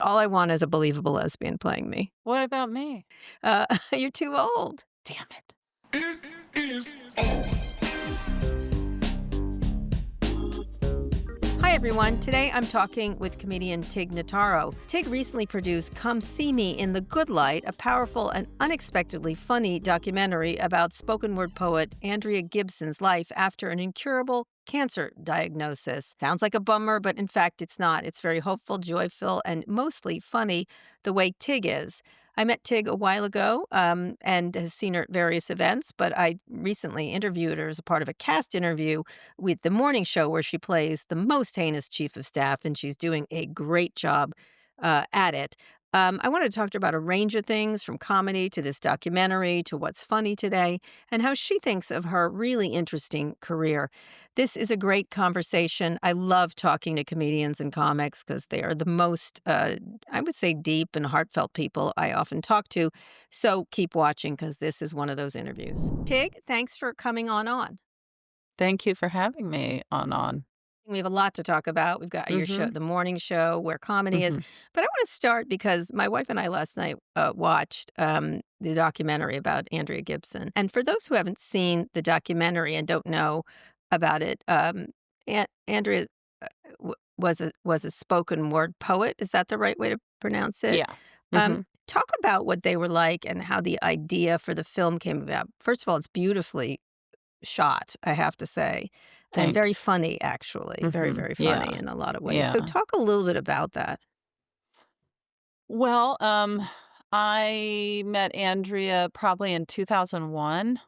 All I want is a believable lesbian playing me. What about me? You're too old. Damn it. It is on. Hi, everyone. Today I'm talking with comedian Tig Notaro. Tig recently produced Come See Me in the Good Light, a powerful and unexpectedly funny documentary about spoken word poet Andrea Gibson's life after an incurable cancer diagnosis. Sounds like a bummer, but in fact it's not. It's very hopeful, joyful, and mostly funny the way Tig is. I met Tig a while ago and has seen her at various events, but I recently interviewed her as a part of a cast interview with The Morning Show, where she plays the most heinous chief of staff, and she's doing a great job at it. I wanted to talk to her about a range of things, from comedy to this documentary to what's funny today, and how she thinks of her really interesting career. This is a great conversation. I love talking to comedians and comics because they are the most, I would say, deep and heartfelt people I often talk to. So keep watching because this is one of those interviews. Tig, thanks for coming on. Thank you for having me on. We have a lot to talk about. We've got your show, Mhm. The Morning Show, where comedy is. Mhm. But I want to start because my wife and I last night watched the documentary about Andrea Gibson. And for those who haven't seen the documentary and don't know about it, Andrea was a spoken word poet. Is that the right way to pronounce it? Yeah. Mhm. Talk about what they were like and how the idea for the film came about. First of all, it's beautifully shot, I have to say, and very Thanks. funny, actually. Very, Mhm. very funny Yeah. in a lot of ways. So Yeah. talk a little bit about that. Well, I met Andrea probably in 2001.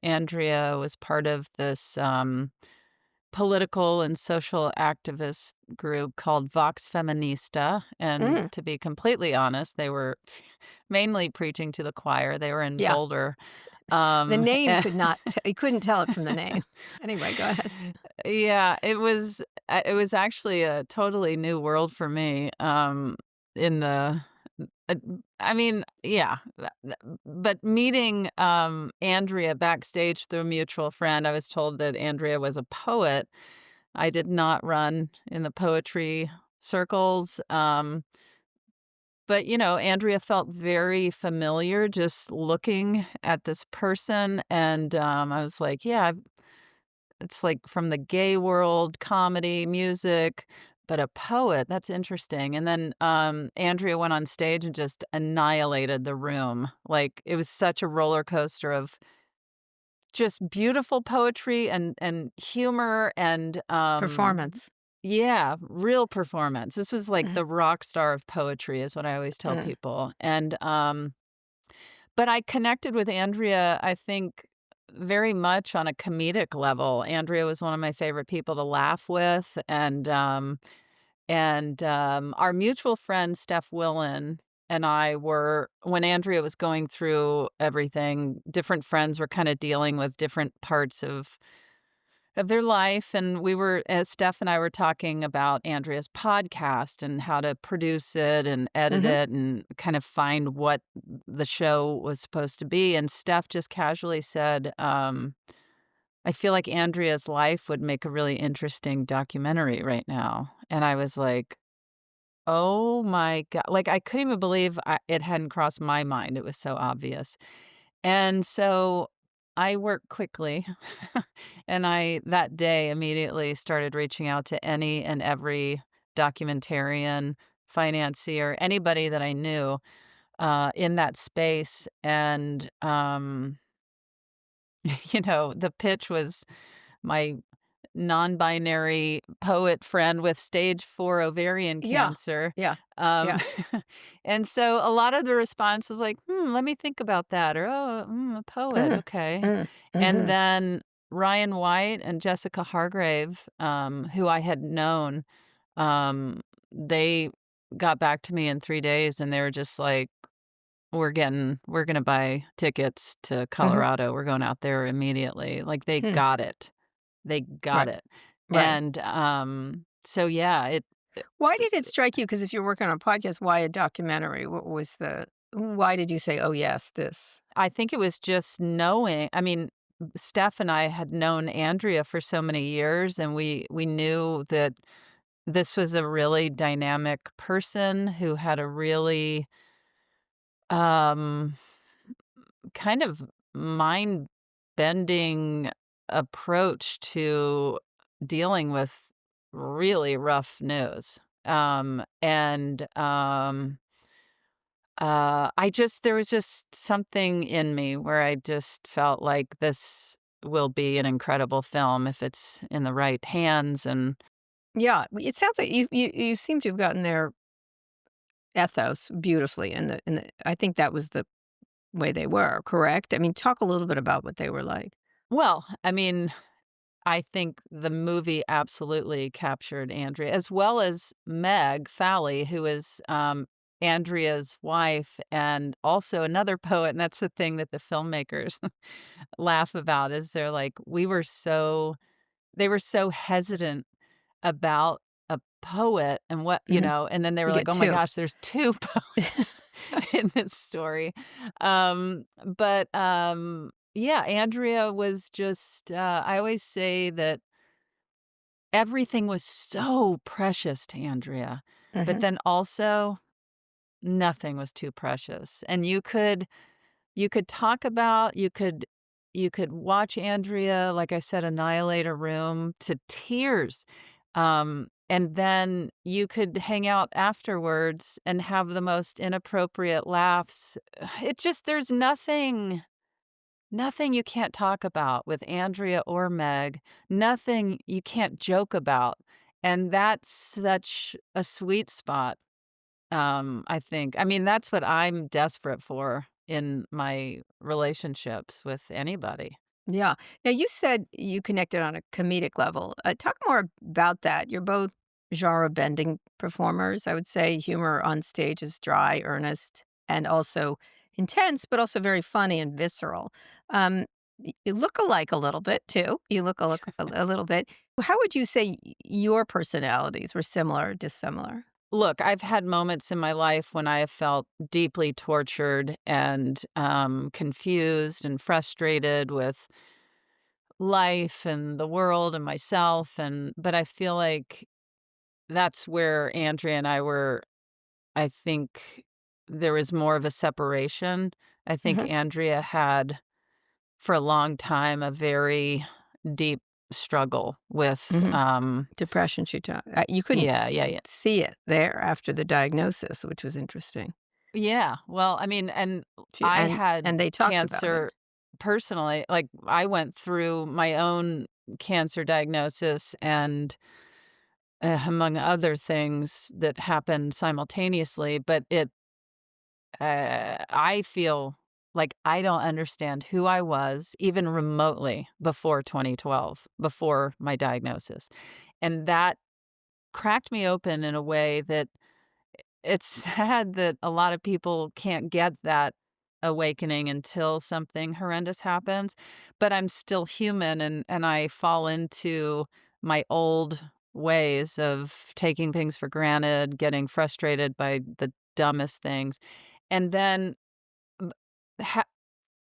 Andrea was part of this, political and social activist group called Vox Feminista, and Mm, to be completely honest, they were mainly preaching to the choir. They were in yeah. Boulder. The name And could not you couldn't tell it from the name. Anyway, go ahead. Yeah, it was actually a totally new world for me, in the uh, I mean, yeah, but meeting, Andrea backstage through a mutual friend, I was told that Andrea was a poet. I did not run in the poetry circles, but, Andrea felt very familiar just looking at this person, and, I was like, "Yeah, it's like from the gay world, comedy, music, but a poet, that's interesting." And then, Andrea went on stage and just annihilated the room. Like, it was such a roller coaster of just beautiful poetry and humor and, Performance. yeah, real performance. This was like Mhm, the rock star of poetry is what I always tell mm. people. And, but I connected with Andrea, I think, very much on a comedic level. Andrea was one of my favorite people to laugh with, and our mutual friend, Steph Willen, and I were when Andrea was going through everything, different friends were kinda dealing with different parts of their life, and we were Steph and I were talking about Andrea's podcast and how to produce it and edit Mhm. it and kind of find what the show was supposed to be, and Steph just casually said, "I feel like Andrea's life would make a really interesting documentary right now," and I was like, "Oh my god," like, I couldn't even believe it hadn't crossed my mind, it was so obvious. And so I worked quickly, and I that day immediately started reaching out to any and every documentarian, financier, anybody that I knew, in that space, and, the pitch was my non-binary poet friend with stage 4 ovarian Yeah. cancer, Yeah. um, Yeah. and so a lot of the response was like, let me think about that," or, "Oh, a poet, Mm, okay." mm, And mhm. then Ryan White and Jessica Hargrave, who I had known, um, they got back to me in 3 days, and they were just like, we're gonna buy tickets to Mhm. Colorado, we're going out there immediately." Like, they Hmm. got it. They got Right. it. Right. And, so yeah, Why did it strike you? Because if you're working on a podcast, why a documentary? What was the why did you say, "Oh, yes, this"? I think it was just knowing. I mean, Steph and I had known Andrea for so many years, and we knew that this was a really dynamic person who had a really, um, kind of mind-bending approach to dealing with really rough news. And I just there was just something in me where I just felt like this will be an incredible film if it's in the right hands. And Yeah, it sounds like you seem to have gotten their ethos beautifully, and I think that was the way they were, correct? I mean, talk a little bit about what they were like. well, I mean, I think the movie absolutely captured Andrea, as well as Meg Falley, who is, Andrea's wife and also another poet, and that's the thing that the filmmakers laugh about is they're like, they were so hesitant about a poet and what Mhm. and then they To were like, get "Oh my 2. gosh, there's 2 poets in this story." But yeah, Andrea was just, I always say that everything was so precious to Andrea, but Mhm, then also nothing was too precious, and you could talk about you could watch Andrea, like I said, annihilate a room to tears, and then you could hang out afterwards and have the most inappropriate laughs. It's just there's nothing you can't talk about with Andrea or Meg, nothing you can't joke about, and that's such a sweet spot, I think. I mean, that's what I'm desperate for in my relationships with anybody. yeah. Now you said you connected on a comedic level. Talk more about that. You're both genre-bending performers. I would say humor on stage is dry, earnest, and also intense, but also very funny and visceral. You look alike a little bit too. You look a little bit. How would you say your personalities were similar or dissimilar? Look, I've had moments in my life when I have felt deeply tortured and, confused and frustrated with life and the world and myself, but I feel like that's where Andrea and I were. I think there was more of a separation. I think Mhm, Andrea had, for a long time, a very deep struggle with, mhm. Depression, she talked. You couldn't yeah, yeah, yeah. see it there after the diagnosis, which was interesting. Yeah, well, I mean, and She I and had they talked about it. cancer personally, like, I went through my own cancer diagnosis and, among other things that happened simultaneously, but I feel like I don't understand who I was even remotely before 2012, before my diagnosis, and that cracked me open in a way that it's sad that a lot of people can't get that awakening until something horrendous happens, but I'm still human and I fall into my old ways of taking things for granted, getting frustrated by the dumbest things. And then b ha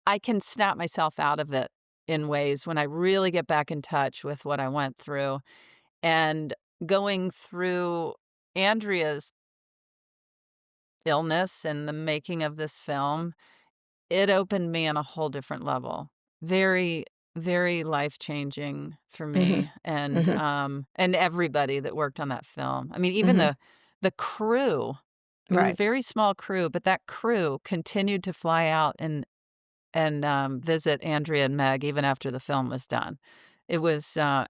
I can snap myself out of it in ways when I really get back in touch with what I went through. And going through Andrea's illness and the making of this film, it opened me on a whole different level. Very, very life-changing for Mhm, me mhm, and everybody that worked on that film. I mean, even mhm. the crew, it was a Right. very small crew, but that crew continued to fly out and visit Andrea and Meg even after the film was done. It was a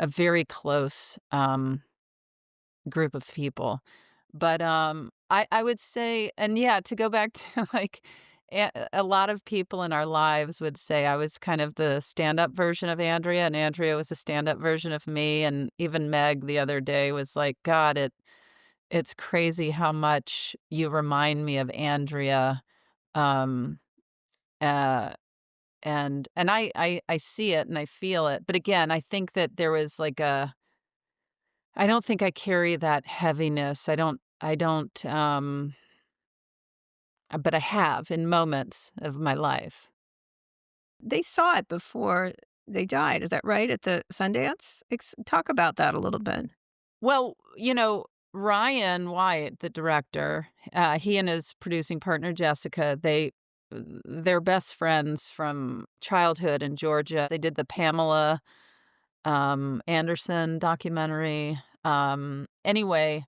very close, group of people. But, I would say and yeah, to go back to, like, a lot of people in our lives would say I was kind of the stand-up version of Andrea, and Andrea was a stand-up version of me, and even Meg the other day was like, "God, it's crazy how much you remind me of Andrea." Um, uh, and I see it and I feel it, but again, I think that there was like a I don't think I carry that heaviness. I don't, but I have in moments of my life. They saw it before they died. Is that right? At the Sundance? Talk about that a little bit. Well, Ryan White, the director, he and his producing partner Jessica, they're best friends from childhood in Georgia. They did the Pamela Anderson documentary. Anyway,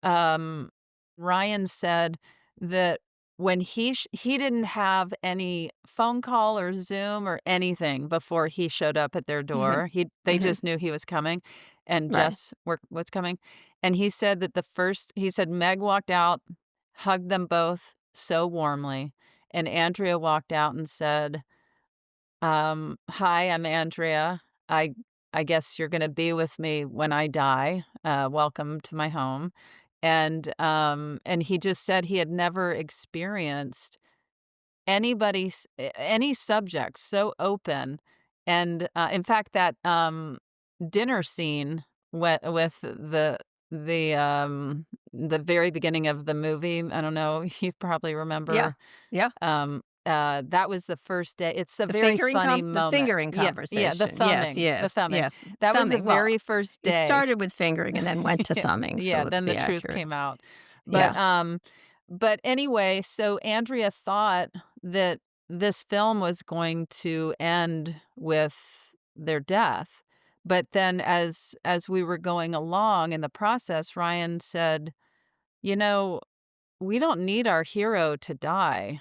um, Ryan said that when he didn't have any phone call or Zoom or anything before he showed up at their Mhm. door. They Mhm. just knew he was coming, and Right. Jess was coming, and he said that he said Meg walked out, hugged them both so warmly, and Andrea walked out and said, "Hi, I'm Andrea. I I guess you're gonna be with me when I die. Welcome to my home." And he just said he had never experienced any subject so open, and, in fact, that, dinner scene with the very beginning of the movie, I don't know, you probably Yeah. remember, Yeah. that was the first day. It's a very funny The moment. fingering Yeah, yeah, conversation. Yes, the yes, thumbing. yes. That was the Thumbing. Well, very first it day. started with fingering and then went to thumbing, so Yeah, let's then the be truth accurate. came out. But, Yeah. um but anyway, so Andrea thought that this film was going to end with their death. But then as we were going along in the process, Ryan said, "You know, we don't need our hero to die."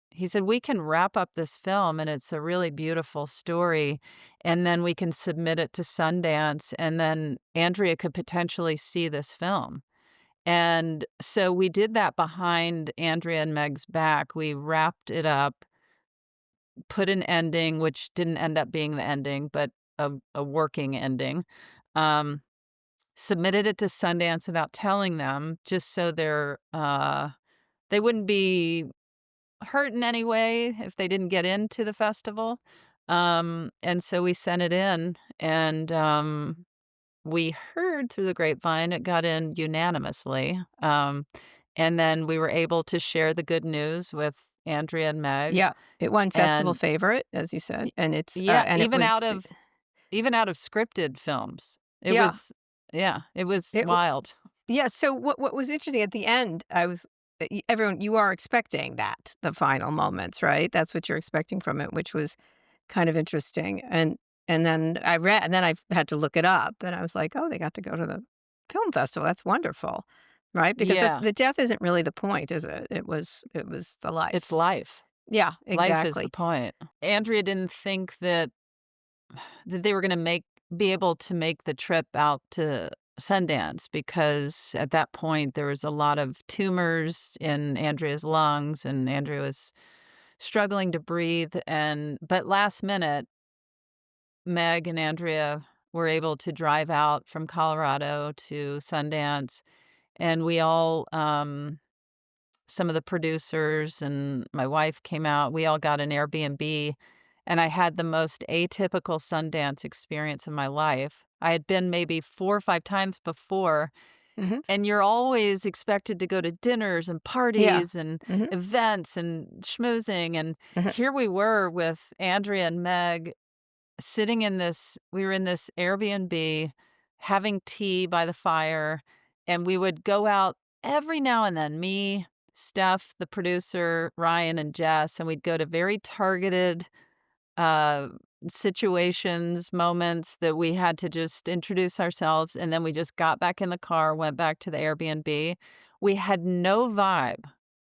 He said, "We can wrap up this film, and it's a really beautiful story, and then we can submit it to Sundance, and then Andrea could potentially see this film." And so we did that behind Andrea and Meg's back. We wrapped it up, put an ending, which didn't end up being the ending, but a working ending. Um, Submitted it to Sundance without telling them, just so they wouldn't be hurt in any way if they didn't get into the festival. And so we sent it in, and we heard through the grapevine it got in unanimously. And then we were able to share the good news with Andrea and Meg. Yeah. It won festival And favorite, as you said, and yeah, and it was even out of scripted films. It yeah. was yeah, it was It wild. Yeah, so what was interesting at the end, I was everyone you are expecting that, the final moments, right? That's what you're expecting from it, which was kind of interesting, and then I read and then I had to look it up, and I was like, "Oh, they got to go to the film festival, that's wonderful." Right? Because that's Yeah, the death isn't really the point, is it? It was the it's life. life. Yeah, Life is the exactly. point. Andrea didn't think that they were gonna be able to make the trip out to Sundance, because at that point there was a lot of tumors in Andrea's lungs, and Andrea was struggling to breathe. But last minute, Meg and Andrea were able to drive out from Colorado to Sundance, and we all some of the producers and my wife came out. We all got an Airbnb, and I had the most atypical Sundance experience of my life. I had been maybe 4 or 5 times before, Mhm. and you're always expected to go to dinners and Yeah. parties and Mhm. events and schmoozing, and Mhm. here we were with Andrea and Meg sitting in this we were in this Airbnb having tea by the fire, and we would go out every now and then, me, Steph, the producer, Ryan, and Jess, and we'd go to very targeted uh, situations, moments that we had to just introduce ourselves, and then we just got back in the car, went back to the Airbnb. We had no vibe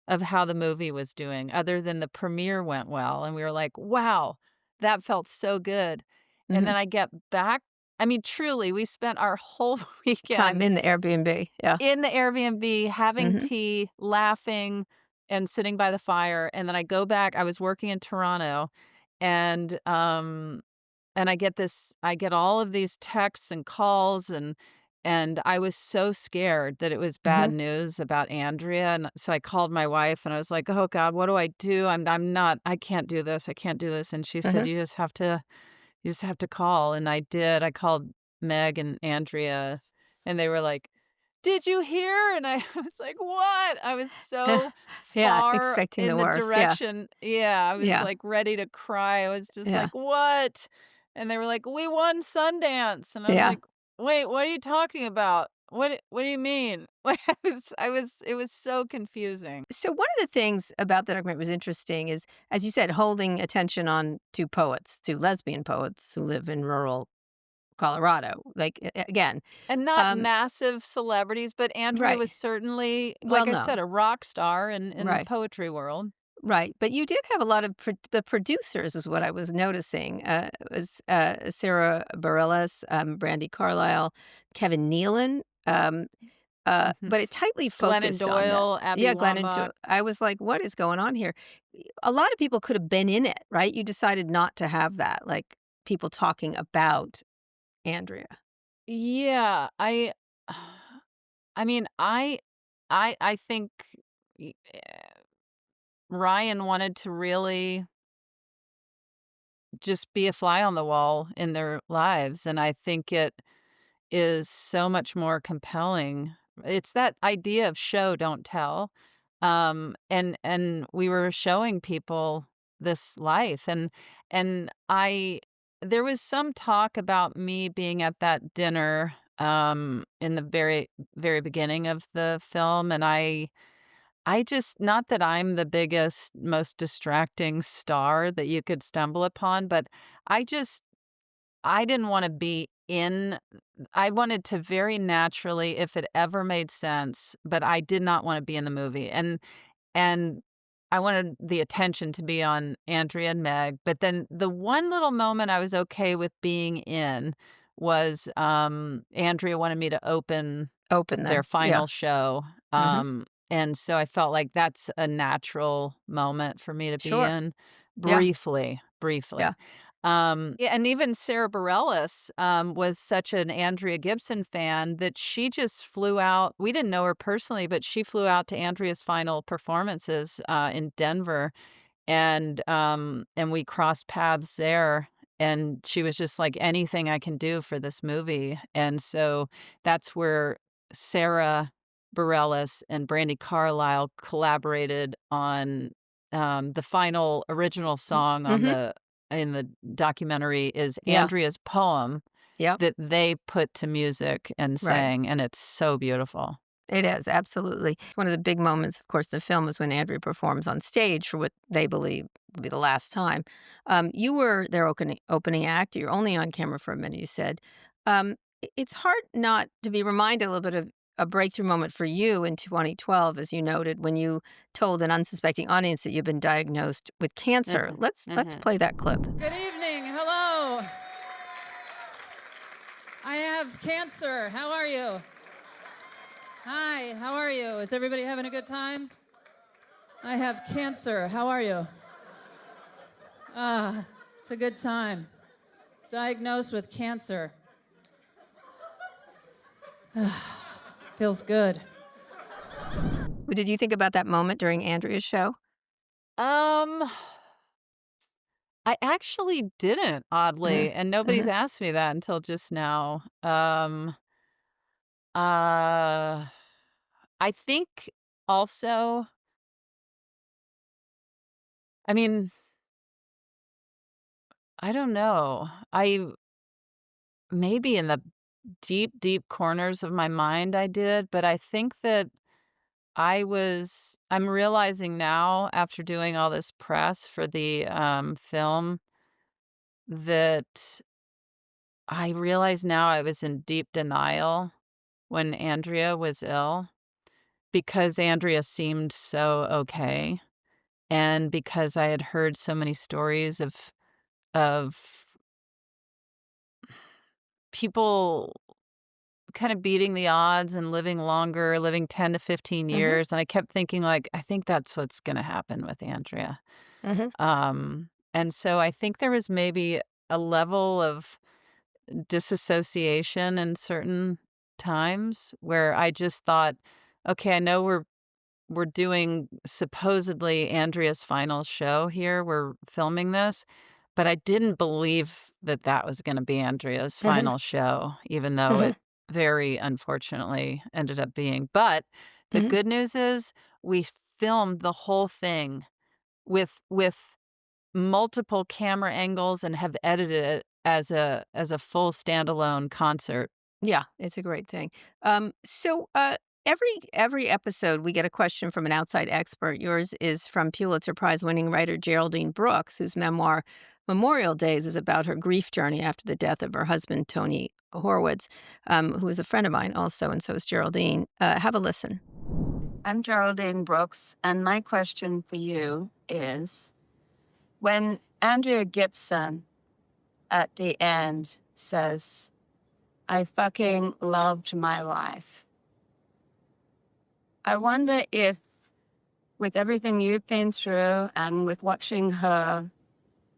of how the movie was doing other than the premiere went well, and we were like, "Wow, that felt so good." And Mhm. then I get back, I mean, truly, we spent our whole Time weekend in the Airbnb. Yeah. in the Airbnb having Mhm. tea, laughing, and sitting by the fire, and then I go back. I was working in Toronto, and, um and I get all of these texts and calls, and I was so scared that it was bad Mhm. news about Andrea, and so I called my wife, and I was like, "Oh god, what do I do? I'm not I can't do this, I can't do this." And she said, Mhm. You just have to call." And I did. I called Meg and Andrea, and they were like, did you hear? And I was like, what? I was so Yeah, far expecting the in the worst. Yeah. direction. Yeah, I was Yeah. like ready to cry. I was just Yeah. like, what? And they were like, we won Sundance. And I was Yeah. like, wait, what are you talking about? What do you mean? Like it was so confusing. So one of the things about the document was interesting is, as you said, holding attention on two poets, two lesbian poets who live in rural Colorado. Like again, And not um, massive celebrities, but Andrea right, was certainly, well like I said, known, a rock star in the right, poetry world. right. But you did have a lot of the producers, is what I was noticing. It was Sarah Bareilles, Brandy Carlisle, Kevin Nealon. Mhm. But it tightly Glennon focused on them. Doyle, Abby Yeah, Glennon Wambach. too. I was like, "What is going on here?" A lot of people could have been in it, right? You decided not to have that, like, people talking about Andrea. Yeah, I mean, I think y Ryan wanted to really just be a fly on the wall in their lives, and I think it is so much more compelling. It's that idea of show, don't tell. And we were showing people this life, and I there was some talk about me being at that dinner in the very beginning of the film, and I just, not that I'm the biggest, most distracting star that you could stumble upon, but I just I didn't wanna be in I wanted to very naturally, if it ever made sense, but I did not wanna be in the movie, and I wanted the attention to be on Andrea and Meg, but then the one little moment I was okay with being in was, Andrea wanted me to open Open their them. Yeah. final show, Mhm. and so I felt like that's a natural moment for me to be Sure. in Yeah. Yeah. briefly. Yeah, and even Sarah Bareilles, was such an Andrea Gibson fan that she just flew out. We didn't know her personally, but she flew out to Andrea's final performances, in Denver, and we crossed paths there, and she was just like, "Anything I can do for this movie," and so that's where Sarah Bareilles and Brandy Carlisle collaborated on, the final original song on Mhm. the in the documentary is Yeah. Andrea's poem Yep. that they put to music and Right. sang, and it's so beautiful. It is, absolutely. One of the big moments, of course, in the film is when Andrea performs on stage for what they believe will be the last time. You were their opening act. You're only on camera for a minute, you said. It's hard not to be reminded a little bit of a breakthrough moment for you in 2012, as you noted, when you told an unsuspecting audience that you've been diagnosed with cancer. Mhm, Let's mhm. play that clip. Good evening. Hello. I have cancer. How are you? Hi, how are you? Is everybody having a good time? I have cancer. How are you? It's a good time. Diagnosed with cancer. Feels good. Did you think about that moment during Andrea's show? Um, I actually didn't, Uh-huh. oddly, and Uh-huh. nobody's asked me that until just now. Uh, I think also, I mean, I don't know. I maybe in the deep corners of my mind I did, but I think that I'm realizing now after doing all this press for the film that I realize now I was in deep denial when Andrea was ill because Andrea seemed so okay, and because I had heard so many stories of people kind of beating the odds and living longer, living 10 to 15 Mhm. years, and I kept thinking, like, I think that's what's gonna happen with Andrea. Mhm. And so I think there was maybe a level of disassociation in certain times where I just thought, "Okay, I know we're doing supposedly Andrea's final show here, we're filming this, but I didn't believe that that was gonna be Andrea's Mhm. final show, even though Mhm. very unfortunately ended up being. But the Mhm. good news is we filmed the whole thing with multiple camera angles and have edited it as a full standalone concert. Yeah, it's a great thing. Every episode, we get a question from an outside expert. Yours is from Pulitzer Prize-winning writer Geraldine Brooks, whose memoir Memorial Days is about her grief journey after the death of her husband, Tony Horwitz, who is a friend of mine also, and so is Geraldine. Have a listen. I'm Geraldine Brooks, and my question for you is, when Andrea Gibson at the end says, "I fucking loved my life," I wonder if, with everything you've been through and with watching her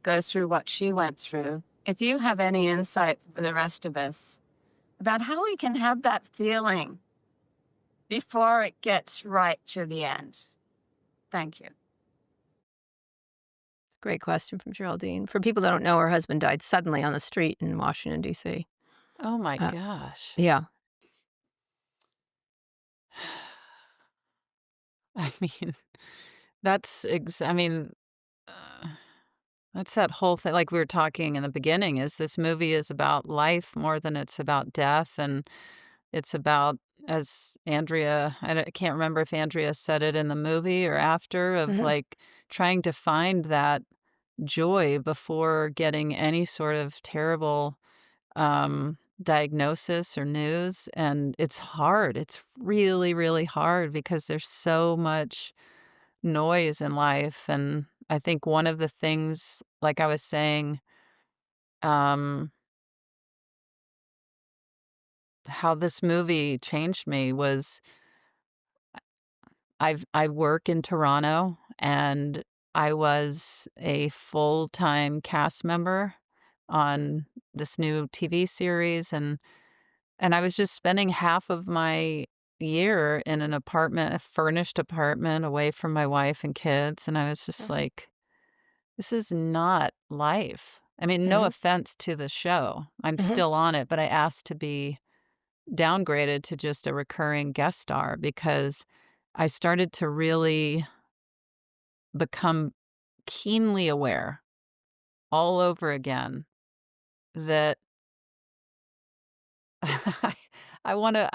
go through what she went through, if you have any insight for the rest of us about how we can have that feeling before it gets right to the end. Thank you. Great question from Geraldine. For people that don't know, her husband died suddenly on the street in Washington, D.C. Oh my Uh, gosh. yeah. I mean, I mean, uh, that's that whole thing. Like we were talking in the beginning, is this movie is about life more than it's about death. And it's about, as I can't remember if Andrea said it in the movie or after, of Mhm. like trying to find that joy before getting any sort of terrible diagnosis or news. And it's hard. It's really, really hard because there's so much noise in life. And I think one of the things, like I was saying, um, how this movie changed me was I work in Toronto, and I was a full-time cast member on this new TV series, and I was just spending half of my year in an apartment, a furnished apartment away from my wife and kids, and I was just Mhm. like, "This is not life." I mean, no Mhm. offense to the show. I'm Mhm. still on it, but I asked to be downgraded to just a recurring guest star because I started to really become keenly aware all over again that I I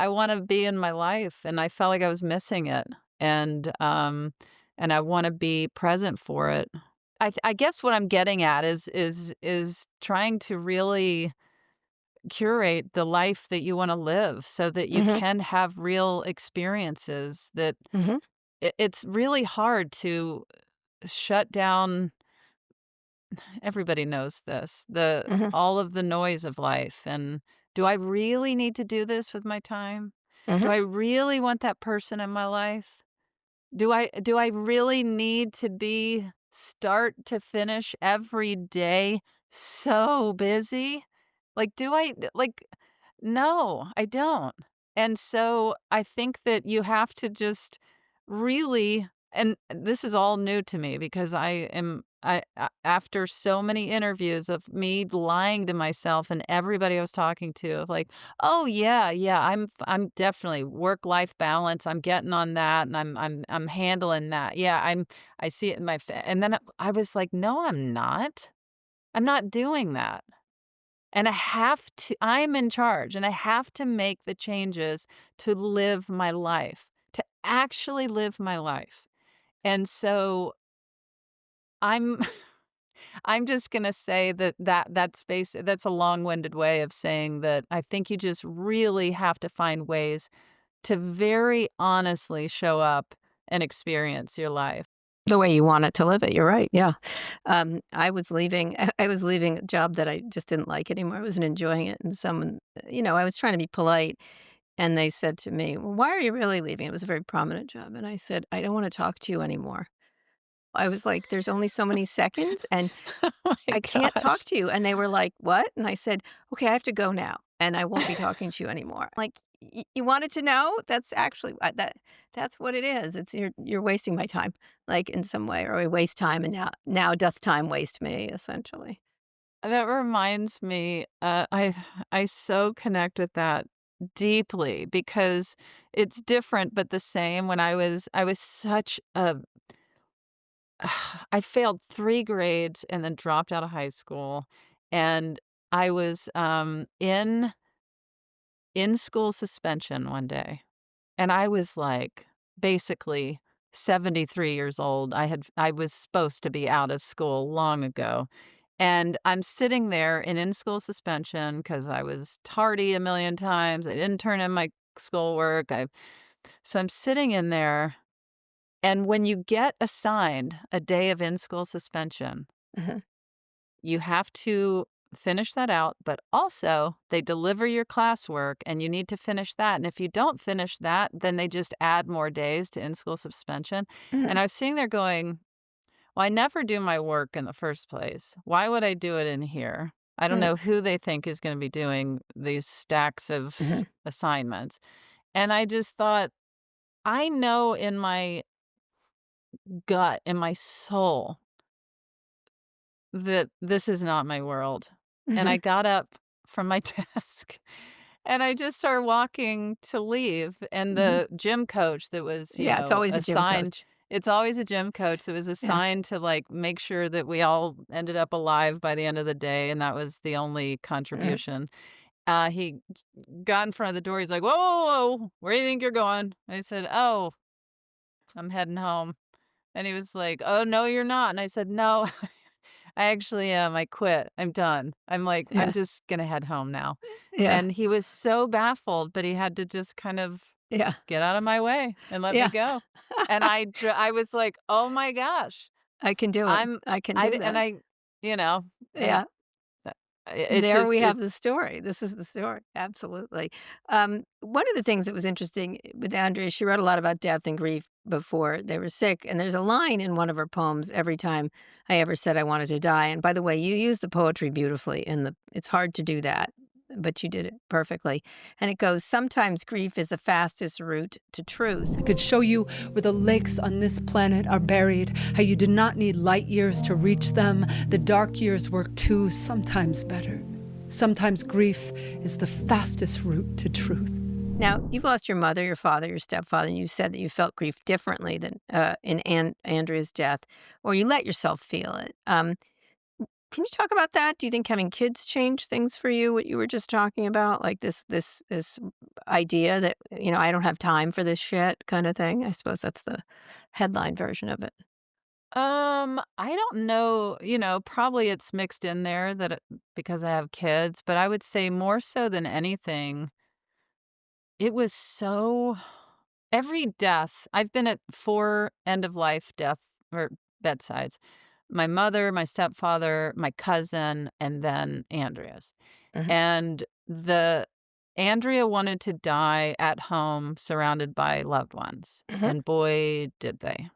wanna be in my life, and I felt like I was missing it, and I wanna be present for it. I guess what I'm getting at is trying to really curate the life that you wanna live so that you Mhm. can have real experiences that Mhm. it's really hard to shut down. Everybody knows this, the Mhm. all of the noise of life, and do I really need to do this with my time? Do Mhm. I really want that person in my life? Do I really need to be start to finish every day so busy? Like, do I like no, I don't. And so I think that you have to just really, and this is all new to me because after so many interviews of me lying to myself and everybody I was talking to of like, "Oh yeah, yeah, I'm definitely work-life balance. I'm getting on that and I'm handling that. Yeah, I see it in my and then I was like, "No, I'm not. I'm not doing that." And I'm in charge and I have to make the changes to live my life, to actually live my life. And so I'm I'm just gonna say that's a long-winded way of saying that I think you just really have to find ways to very honestly show up and experience your life. The way you want it to live it, you're right, yeah. I was leaving I was leaving a job that I just didn't like anymore, I wasn't enjoying it, and someone I was trying to be polite, and they said to me, "Well, why are you really leaving?" It was a very prominent job, and I said, "I don't wanna talk to you anymore." I was like, "There's only so many seconds, and Oh my I can't talk gosh. to you." And they were like, "What?" And I said, "Okay, I have to go now, and I won't be talking to you anymore." Like, you wanted to know? That's actually that's what it is. It's you're wasting my time, like, in some way, or I waste time, and now doth time waste me, essentially. That reminds me, I so connect with that deeply because it's different but the same. When I was such a I failed 3 grades and then dropped out of high school, and I was, in school suspension one day, and I was, like, basically 73 years old. I was supposed to be out of school long ago, and I'm sitting there in school suspension because I was tardy a million times. I didn't turn in my schoolwork. So I'm sitting in there, and when you get assigned a day of in-school suspension, Mhm. you have to finish that out, but also they deliver your classwork and you need to finish that. And if you don't finish that, then they just add more days to in-school suspension. Mhm. And I was sitting there going, well, I never do my work in the first place. Why would I do it in here? I don't Mm. know who they think is going to be doing these stacks of Mhm. assignments. And I just thought, I know in my gut, in my soul, that this is not my world. And I Mhm. got up from my desk and I just started walking to leave. And Mhm. the gym coach that was, Yeah, it's always a gym assigned, coach. it's always a gym coach that was Yeah. assigned to like make sure that we all ended up alive by the end of the day. And that was the only Mhm. contribution. He got in front of the door. He's like, whoa, whoa, whoa, where do you think you're going? I said, oh, I'm heading home. And he was like, "Oh, no, you're not." And I said, "No, I actually am. I quit. I'm done. I'm Yeah. just gonna head home now." Yeah. And he was so baffled, but he had to just kind of Yeah. get out of my way and let me Yeah. go. And I was like, "Oh my gosh, I can do it. I'm I can do and that. I, you know, and Yeah. that it There we just have it the story. This is the story. Absolutely. One of the things that was interesting with Andrea, she wrote a lot about death and grief before they were sick. And there's a line in one of her poems, "Every time I ever said I wanted to die." And by the way, you use the poetry beautifully it's hard to do that, but you did it perfectly. And it goes, "Sometimes grief is the fastest route to truth." I could show you where the lakes on this planet are buried, how you do not need light years to reach them. The dark years work too, sometimes better. Sometimes grief is the fastest route to truth. Now, you've lost your mother, your father, your stepfather, and you said that you felt grief differently than in Andrea's death, or you let yourself feel it. Can you talk about that? Do you think having kids changed things for you? What you were just talking about, like this idea that I don't have time for this shit kind of thing. I suppose that's the headline version of it. I don't know, probably it's mixed in there because I have kids, but I would say more so than anything, it was so every death. I've been at 4 end of life death or bedsides. My mother, my stepfather, my cousin, and then Andrea's. Hmm. And the Andrea wanted to die at home surrounded by loved ones. Hmm. And boy, did they.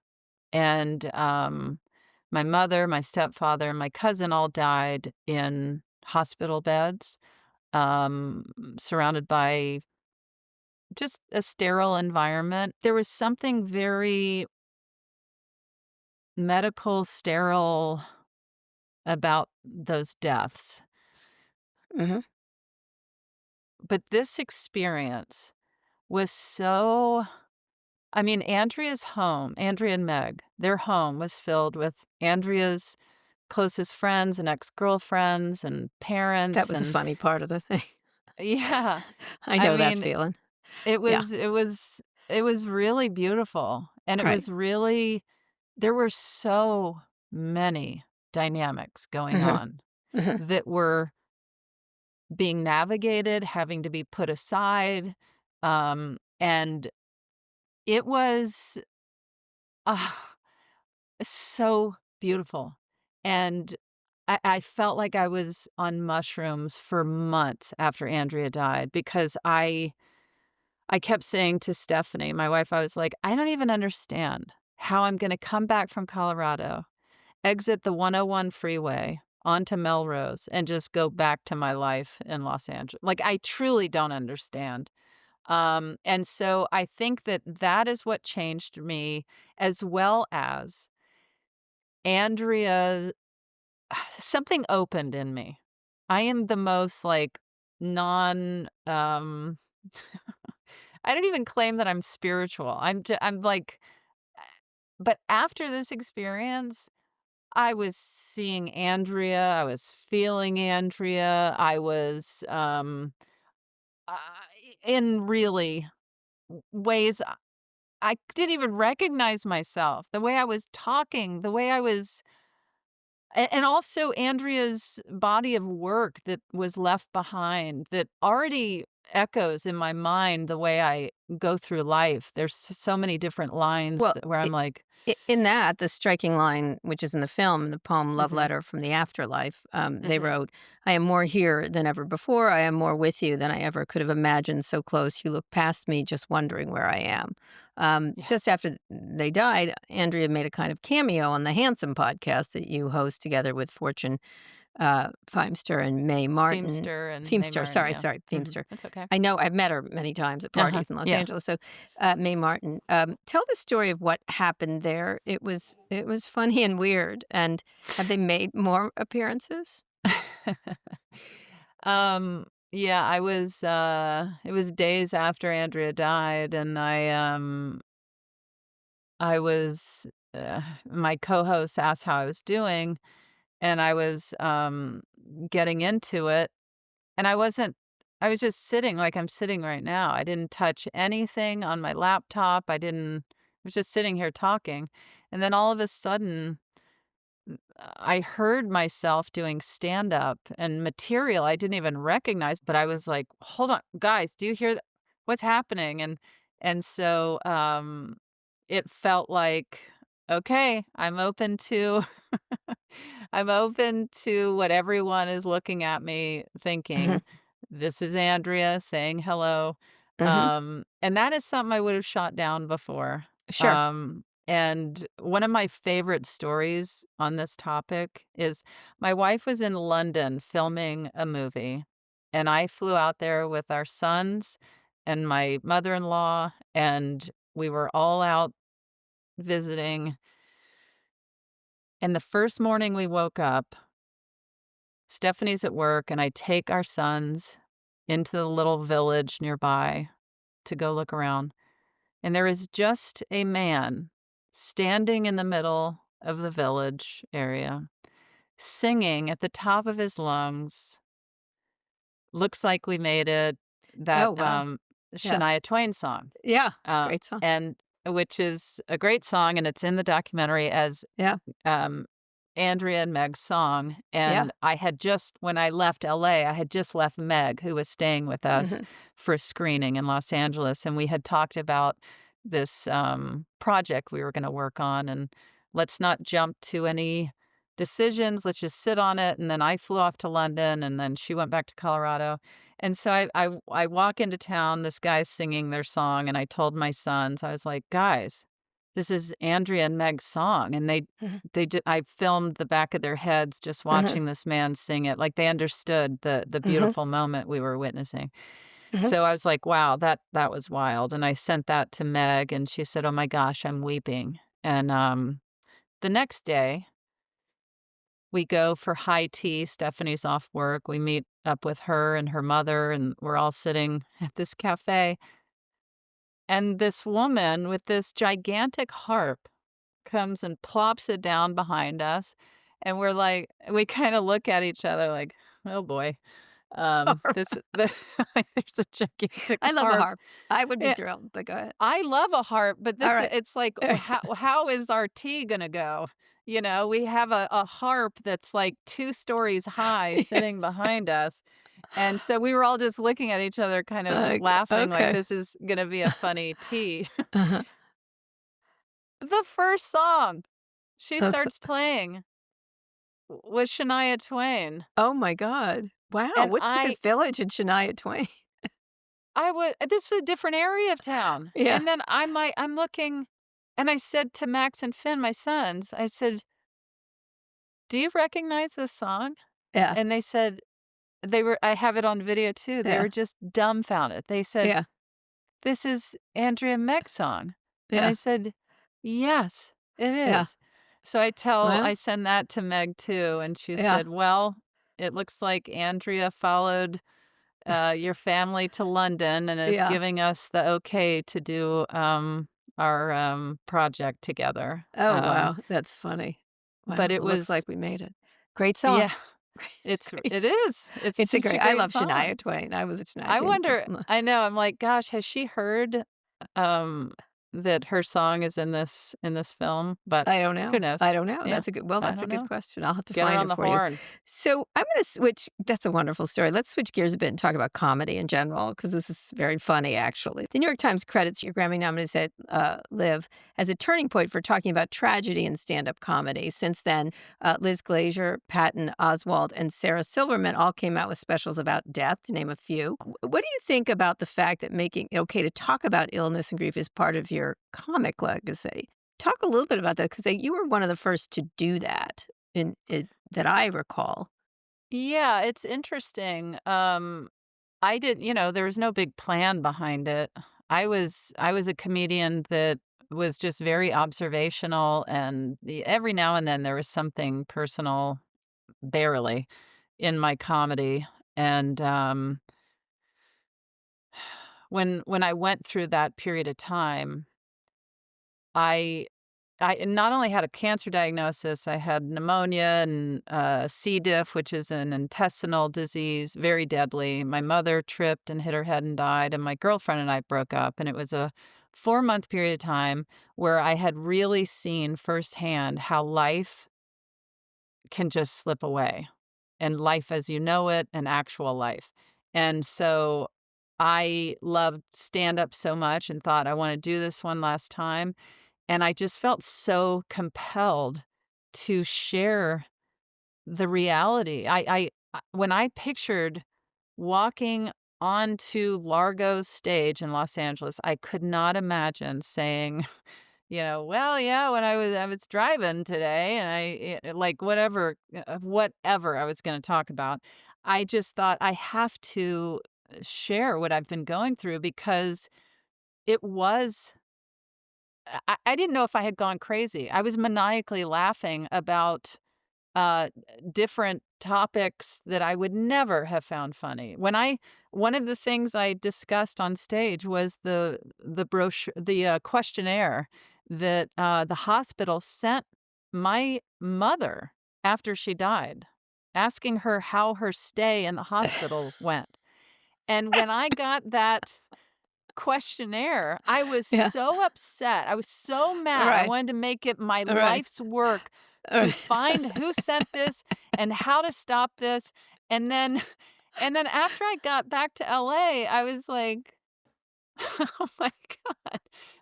And my mother, my stepfather, and my cousin all died in hospital beds, surrounded by just a sterile environment. There was something very medical, sterile about those deaths. Hmm. But this experience was so I mean, Andrea's home, Andrea and Meg, their home was filled with Andrea's closest friends and ex-girlfriends and That parents was a and funny part of the thing. yeah. I I know that mean, feeling. it Yeah. was it was it was really beautiful, and it Right. was really there were so many dynamics going Hmm. on Hmm. that were being navigated, having to be put aside, and it was, ah, so beautiful, and I felt like I was on mushrooms for months after Andrea died because I kept saying to Stephanie, my wife, I was like, "I don't even understand how I'm gonna come back from Colorado, exit the 101 freeway onto Melrose, and just go back to my life in Los Angeles." Like, I truly don't understand. And so I think that that is what changed me, as well as Andrea something opened in me. I am the most, like, non, I don't even claim that I'm spiritual. I'm like, but after this experience, I was seeing Andrea. I was feeling Andrea. I was uh, in really ways I didn't even recognize myself. The way I was talking, the way I was, and also Andrea's body of work that was left behind that already echoes in my mind the way I go through life. There's so many different lines Well, where I'm like, in that, the striking line, which is in the film, the poem Love mhm, Letter from the Afterlife, they mhm, wrote, I am more here than ever before. I am more with you than I ever could have imagined. So close, you look past me, just wondering where I am. yeah, Just after they died, Andrea made a kind of cameo on the Handsome podcast that you host together with Fortune Feimster and Mae Martin. Feimster and Mae Feimster, Martin, sorry, yeah, Feimster. that's okay. I know I've met her many times at Uh-huh, parties in Los yeah. Angeles. So, Mae Martin, tell the story of what happened there. It was funny and weird. And have they made more appearances? Yeah, it was days after Andrea died, and I was my co-host asked how I was doing, and I was getting into it, and I was just sitting like I'm sitting right now. I didn't touch anything on my laptop. I was just sitting here talking. And then all of a sudden I heard myself doing stand up and material I didn't even recognize, but I was like, "Hold on, guys, do you hear what's happening?" And so it felt like, okay, I'm open to I'm open to what everyone is looking at me Hmm. thinking. This is Andrea saying hello. Hmm. And that is something I would have shot down before. Sure. And one of my favorite stories on this topic is my wife was in London filming a movie, and I flew out there with our sons and my mother-in-law, and we were all out visiting. And the first morning we woke up, Stephanie's at work, and I take our sons into the little village nearby to go look around. And there is just a man standing in the middle of the village area, singing at the top of his lungs, "Looks Like We Made It," that Oh, wow. Yeah. Shania Twain song, Yeah. uh, Great song. and which is a great song, and it's in the documentary as Yeah. um, Andrea and Meg's song. Yeah. And I had just, when I left LA, I had just left Meg, who was staying with us Hmm. for a screening in Los Angeles. And we had talked about this project we were going to work on. And let's not jump to any decisions. Let's just sit on it. And then I flew off to London, and then she went back to Colorado. And so I walk into town, this guy's singing their song. And I told my sons, I was like, guys, this is Andrea and Meg's song. And Hmm. I filmed the back of their heads just Hmm. watching this man sing it. Like they understood the Hmm. beautiful moment we were witnessing. Hmm. So I was like, wow, that was wild. And I sent that to Meg, and she said, "Oh my gosh, I'm weeping." And the next day we go for high tea. Stephanie's off work. We meet up with her and her mother, and we're all sitting at this cafe. And this woman with this gigantic harp comes and plops it down behind us, and we're like, we kinda look at each other like, "Oh boy." This the there's a gigantic I love a harp. harp. I would be Yeah, thrilled, but go ahead. I love a harp, but All this right. it's like, how is our tea gonna go? You know, we have a harp that's like 2 stories high Yeah. sitting behind us, and so we were all just looking at each other kind of Okay. laughing like Okay. this is gonna be a funny tea. Uh-huh. The first song she That's starts playing was Shania Twain, oh my god. Wow, and what's with this village in Shania Twain? I would this was a different area of town, Yeah. and then I'm looking, and I said to Max and Finn, my sons, I said, "Do you recognize this song?" Yeah. And they said I have it on video too, they Yeah. were just dumbfounded. They said, Yeah. "This is Andrea Meg's song." And I Yeah. said, "Yes, it Yeah. is." So Well, I send that to Meg too, and she yeah. said, "Well, it looks like Andrea followed your family to London and is Yeah. giving us the okay to do our project together. Oh, wow. That's funny. Wow. But it It looks like was, we made it. Great song. yeah, Great it song. is. It's It's a such a great. I great love song. Shania Twain. I was a Shania I Twain. wonder, I know, I'm like, gosh, has she heard um that her song is in this film? But I don't who know. knows? I don't know. Yeah, That's a good. Well, I that's a don't good know. question. I'll have to Get her find on it the for you. horn. So I'm going to switch. That's a wonderful story. Let's switch gears a bit and talk about comedy in general because this is very funny, actually. The New York Times credits your Grammy nominated Liv as a turning point for talking about tragedy in stand-up comedy. Since then, Liz Glazer, Patton Oswalt, and Sarah Silverman all came out with specials about death, to name a few. What do you think about the fact that making it okay to talk about illness and grief is part of your comic legacy? Talk a little bit about that because you were one of the first to do that that I recall. Yeah, it's interesting. I did, there was no big plan behind it. I was a comedian that was just very observational, and every now and then there was something personal, barely, in my comedy. And when I went through that period of time, I I not only had a cancer diagnosis, I had pneumonia and C. diff, which is an intestinal disease, very deadly. My mother tripped and hit her head and died, and my girlfriend and I broke up. And it was a 4-month period of time where I had really seen firsthand how life can just slip away, and life as you know it, and actual life. And so I loved stand up so much and thought, I want to do this one last time. And I just felt so compelled to share the reality. When I pictured walking onto Largo's stage in Los Angeles, I could not imagine saying, well, yeah, when I was driving today, and like whatever I was going to talk about. I just thought I have to share what I've been going through because it was I didn't know if I had gone crazy. I was maniacally laughing about uh, different topics that I would never have found funny. One of the things I discussed on stage was the brochure, the questionnaire that the hospital sent my mother after she died, asking her how her stay in the hospital went. And when I got that questionnaire, I was Yeah. so upset. I was so mad. I Right. wanted to make it my Right. life's work All to right. find who sent this and how to stop this. And then and then after I got back to LA, I was like, "Oh my God,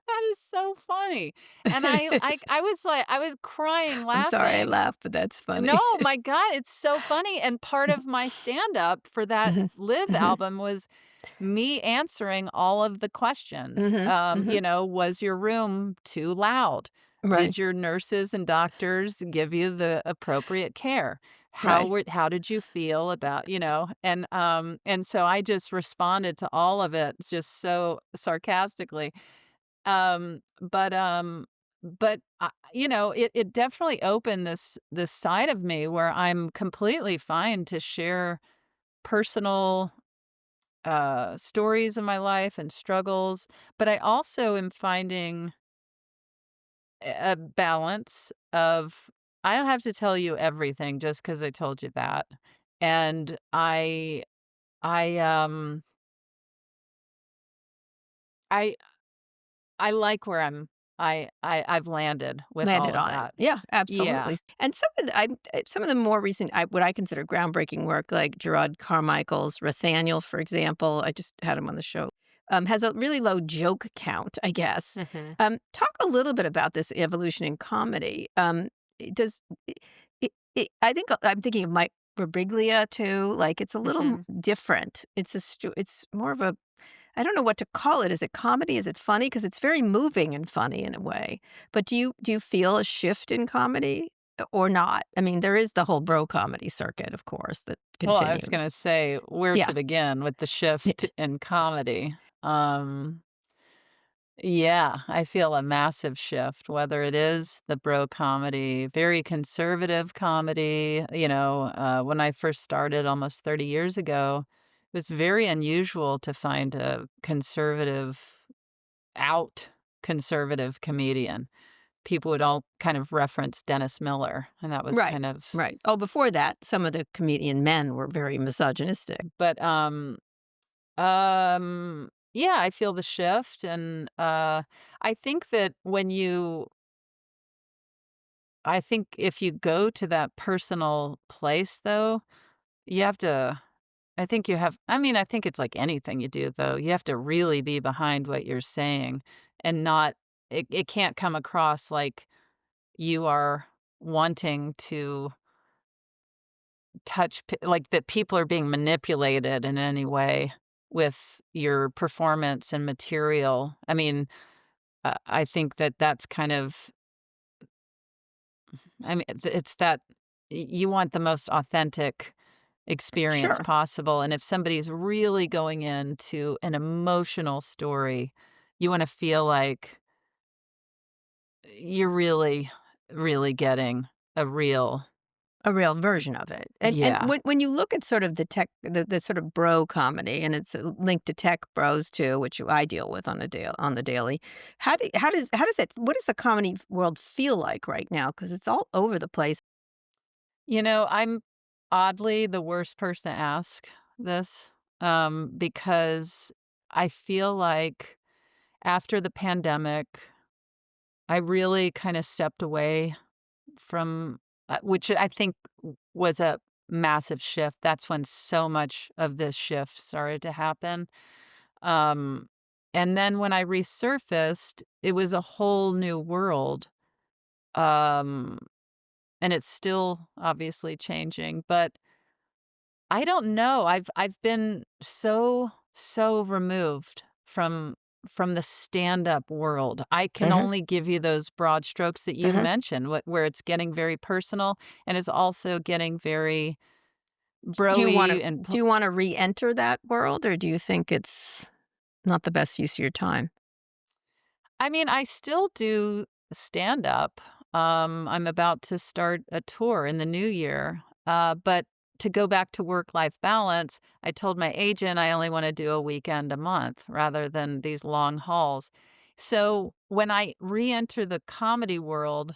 that is so funny." And I was like, I was crying I'm sorry I laughing. laughed, but that's funny. No, my God, it's so funny. And part of my stand-up for that Mhm. Live Mhm. album was me answering all of the questions. Mhm. Mhm. Was your room too loud? Right. Did your nurses and doctors give you the appropriate care? Right. How did you feel about, and so I just responded to all of it just so sarcastically. Um, but um but it definitely opened this side of me where I'm completely fine to share personal stories in my life and struggles, but I also am finding a balance of I don't have to tell you everything just because I told you that. And I I I like where I've landed with all Landed of on it. that. Yeah, Yeah. absolutely. And some of the more recent, what I consider groundbreaking work, like Gerard Carmichael's Rathaniel, for example, I just had him on the show, has a really low joke count, I guess. Mhm. Talk a little bit about this evolution in comedy. Does I think I'm thinking of Mike Birbiglia too. Like it's a little Mhm. different. It's more of a I don't know what to call it. Is it comedy? Is it funny? Because it's very moving and funny in a way. But do you feel a shift in comedy or not? I mean, there is the whole bro comedy circuit, of course, that Well, I was gonna continues. say where Yeah. to begin with the Y- shift in comedy. Yeah, I feel a massive shift, whether it is the bro comedy, very conservative comedy. When I first started almost 30 years ago, was very unusual to find a conservative comedian. People would all kind of reference Dennis Miller, and that was Right. kind of Right. Oh, before that, some of the comedian men were very misogynistic. but yeah, I feel the shift, and I think that I think if you go to that personal place, though, you have to. I think it's like anything you do, though. You have to really be behind what you're saying and not. It can't come across like you are wanting to like that people are being manipulated in any way with your performance and material. I mean, I think that that's kind of, it's that you want the most authentic experience Sure. possible. And if somebody's really going into an emotional story, you want to feel like you're really, really getting a real, A real version of it. And yeah. when you look at sort of the sort of bro comedy, and it's linked to tech bros too, which I deal with on the daily. How does it what does the comedy world feel like right now? Because it's all over the place. I'm oddly the worst person to ask this, because I feel like after the pandemic, I really kind of stepped away from, which I think was a massive shift. That's when so much of this shift started to happen. Um, and then when I resurfaced, it was a whole new world. Um, and it's still obviously changing, but I don't know. I've been so removed from the stand-up world. I can Mhm. only give you those broad strokes that you Mhm. mentioned, where it's getting very personal and it's also getting very Do you wanna broy and do you wanna re-enter that world, or do you think it's not the best use of your time? I still do stand-up. I'm about to start a tour in the new year. But to go back to work-life balance, I told my agent I only wanna do a weekend a month rather than these long hauls. So, when I reenter the comedy world,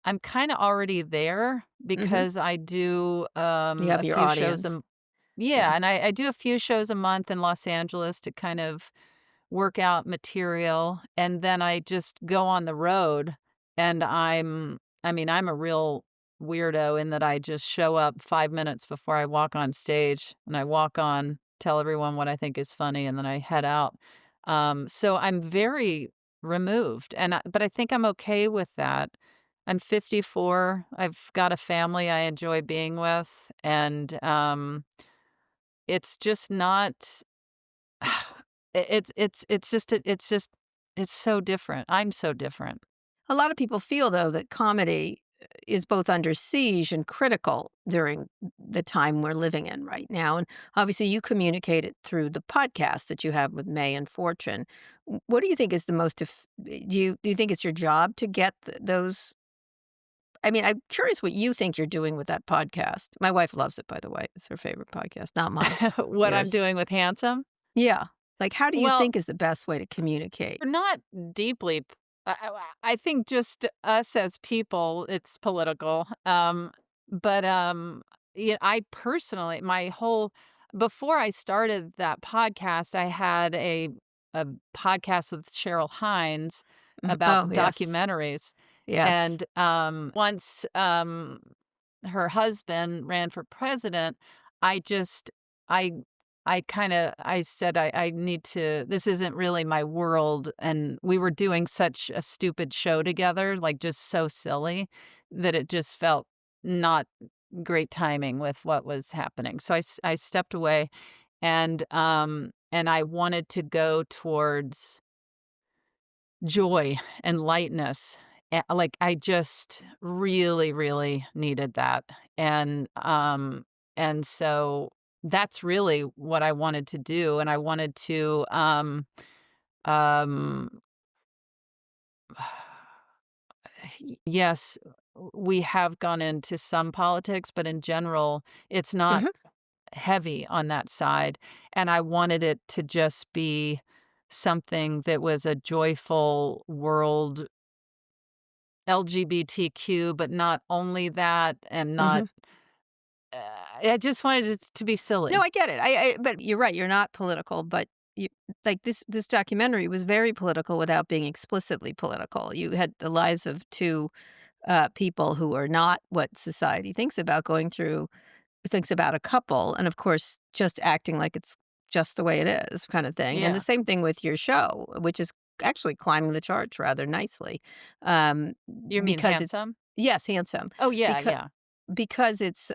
I'm kinda already there Mhm. because I do, You a have your few shows audience. Yeah. yeah, and I do a few shows a month in Los Angeles to kind of workout material, and then I just go on the road, and I'm a real weirdo in that I just show up 5 minutes before I walk on stage, and I walk on, tell everyone what I think is funny, and then I head out. So I'm very removed, but I think I'm okay with that. I'm 54, I've got a family I enjoy being with, and, it's just not it's so different. I'm so different. A lot of people feel, though, that comedy is both under siege and critical during the time we're living in right now. And obviously, you communicate it through the podcast that you have with May and Fortune. What do you think is the most? Do you think it's your job to get those? I mean, I'm curious what you think you're doing with that podcast. My wife loves it, by the way. It's her favorite podcast, not mine. What I'm Yours. doing with Handsome? Yeah. Like, how do you Well, think is the best way to communicate? we're not deeply p I think just us as people, it's political, but, I personally my whole before I started that podcast, I had a podcast with Cheryl Hines Mhm. about Oh, yes. documentaries, Yes. and, once, her husband ran for president, I just I I said, I need to this isn't really my world," and we were doing such a stupid show together, like, just so silly, that it just felt not great timing with what was happening. So I stepped away, and I wanted to go towards joy and lightness. Like, I just really, really needed that, and so that's really what I wanted to do, and I wanted to, um yes, we have gone into some politics, but in general, it's not Mhm. heavy on that side. And I wanted it to just be something that was a joyful world LGBTQ, but not only that, and not. I just wanted it to be silly. No, I get it. But you're right. You're not political, but you, like this documentary was very political without being explicitly political. You had the lives of two people who are not what society thinks about thinks about a couple, and of course, just acting like it's just the way it is, kind of thing. And the Yeah. same thing with your show, which is actually climbing the charts rather nicely, um, You mean because it's handsome? yes, handsome. Oh, yeah, Because yeah. because it's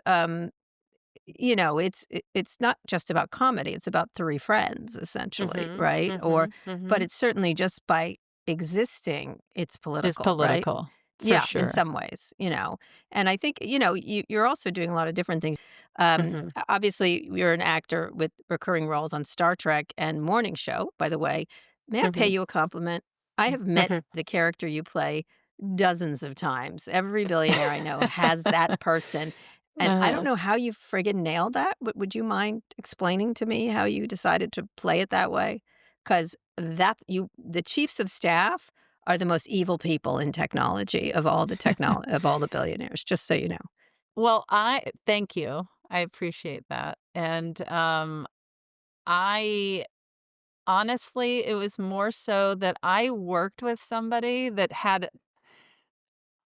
not just about comedy, it's about three friends essentially, Mhm, right? mhm, But mhm. it's certainly just by existing, it's It's political, right? political, for Yeah, in sure. some ways, and I think, you're also doing a lot of different things. Mhm, Obviously, you're an actor with recurring roles on Star Trek and Morning Show, by the way. May I pay mhm, you a compliment? I have met mhm. the character you play dozens of times. Every billionaire I know has that person. And I don't Uh-huh. know how you friggin' nailed that. Would you mind explaining to me how you decided to play it that way? Because the chiefs of staff are the most evil people in technology of all the billionaires, just so you know. Well, I thank you. I appreciate that. And, I honestly, it was more so that I worked with somebody that had,